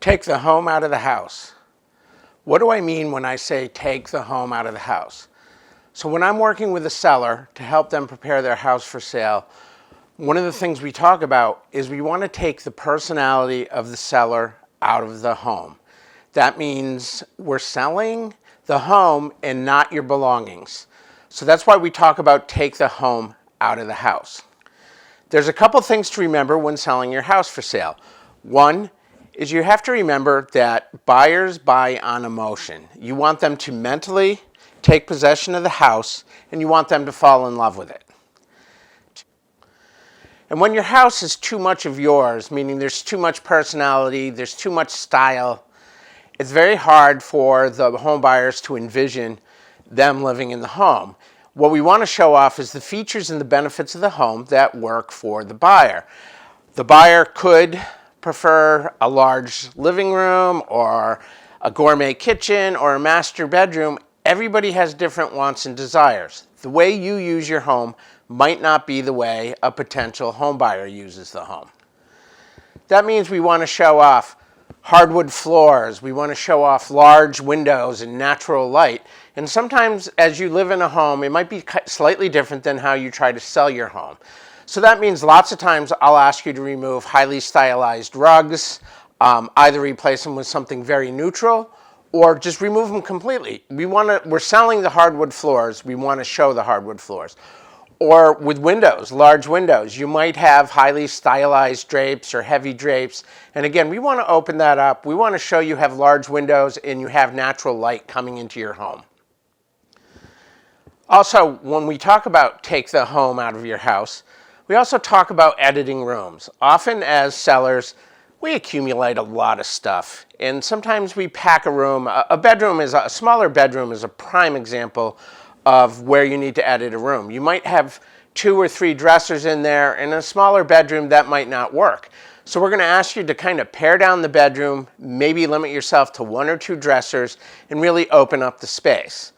Take the home out of the house. What do I mean when I say take the home out of the house? So when I'm working with a seller to help them prepare their house for sale, one of the things we talk about is we want to take the personality of the seller out of the home. That means we're selling the home and not your belongings. So that's why we talk about take the home out of the house. There's a couple things to remember when selling your house for sale. One is you have to remember that buyers buy on emotion. You want them to mentally take possession of the house and you want them to fall in love with it. And when your house is too much of yours, meaning there's too much personality, there's too much style, it's very hard for the home buyers to envision them living in the home. What we want to show off is the features and the benefits of the home that work for the buyer. The buyer could prefer a large living room or a gourmet kitchen or a master bedroom. Everybody has different wants and desires. The way you use your home might not be the way a potential home buyer uses the home. That means we want to show off hardwood floors. We want to show off large windows and natural light. And sometimes as you live in a home, it might be slightly different than how you try to sell your home. So that means lots of times I'll ask you to remove highly stylized rugs, either replace them with something very neutral or just remove them completely. We're selling the hardwood floors. We want to show the hardwood floors. Or with windows, large windows, you might have highly stylized drapes or heavy drapes. And again, we want to open that up. We want to show you have large windows and you have natural light coming into your home. Also, when we talk about take the home out of your house, we also talk about editing rooms. Often as sellers, we accumulate a lot of stuff. And sometimes we pack a room. A smaller bedroom is a prime example of where you need to edit a room. You might have 2 or 3 dressers in there. In a smaller bedroom, that might not work. So we're going to ask you to kind of pare down the bedroom, maybe limit yourself to 1 or 2 dressers, and really open up the space.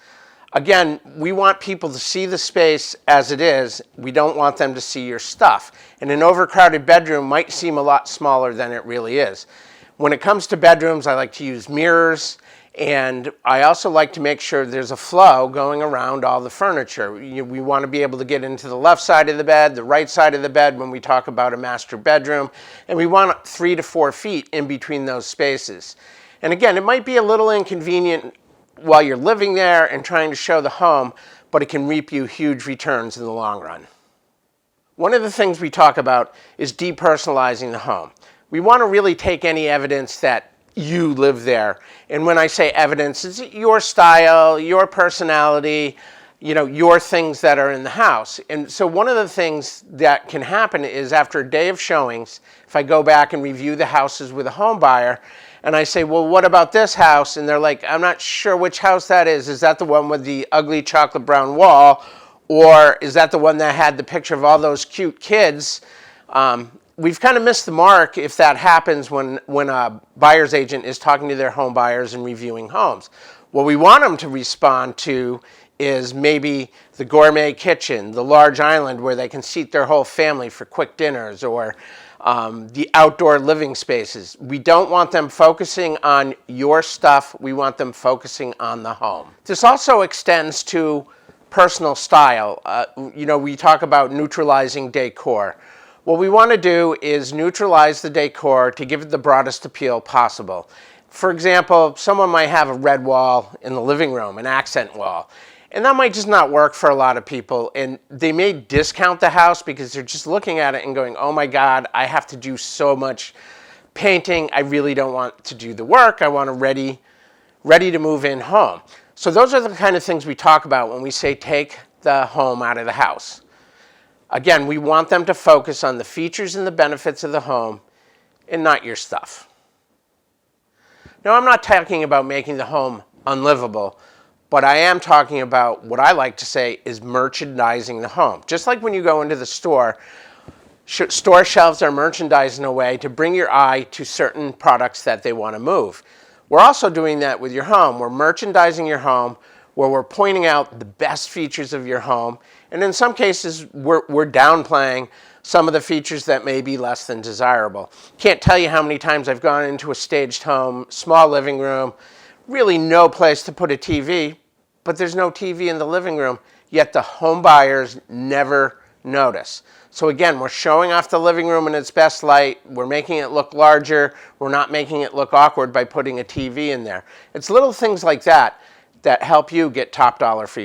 Again, we want people to see the space as it is. We don't want them to see your stuff. And an overcrowded bedroom might seem a lot smaller than it really is. When it comes to bedrooms, I like to use mirrors, and I also like to make sure there's a flow going around all the furniture. We want to be able to get into the left side of the bed, the right side of the bed when we talk about a master bedroom, and we want 3 to 4 feet in between those spaces. And again, it might be a little inconvenient while you're living there and trying to show the home, but it can reap you huge returns in the long run. One of the things we talk about is depersonalizing the home. We want to really take any evidence that you live there. And when I say evidence, it's your style, your personality, your things that are in the house. And so one of the things that can happen is after a day of showings, if I go back and review the houses with a home buyer, and I say, well, what about this house? And they're like, I'm not sure which house that is. Is that the one with the ugly chocolate brown wall? Or is that the one that had the picture of all those cute kids? We've kind of missed the mark if that happens when a buyer's agent is talking to their home buyers and reviewing homes. What we want them to respond to is maybe the gourmet kitchen, the large island where they can seat their whole family for quick dinners, or the outdoor living spaces. We don't want them focusing on your stuff. We want them focusing on the home. This also extends to personal style. We talk about neutralizing decor. What we want to do is neutralize the decor to give it the broadest appeal possible. For example, someone might have a red wall in the living room, an accent wall. And that might just not work for a lot of people. And they may discount the house because they're just looking at it and going, oh my God, I have to do so much painting. I really don't want to do the work. I want a ready to move in home. So those are the kind of things we talk about when we say take the home out of the house. Again, we want them to focus on the features and the benefits of the home and not your stuff. Now, I'm not talking about making the home unlivable, but I am talking about what I like to say is merchandising the home. Just like when you go into the store, store shelves are merchandised in a way to bring your eye to certain products that they want to move. We're also doing that with your home. We're merchandising your home where we're pointing out the best features of your home. And in some cases, we're downplaying some of the features that may be less than desirable. Can't tell you how many times I've gone into a staged home, small living room, really no place to put a TV, but there's no TV in the living room, yet the home buyers never notice. So again, we're showing off the living room in its best light. We're making it look larger. We're not making it look awkward by putting a TV in there. It's little things like that that help you get top dollar for your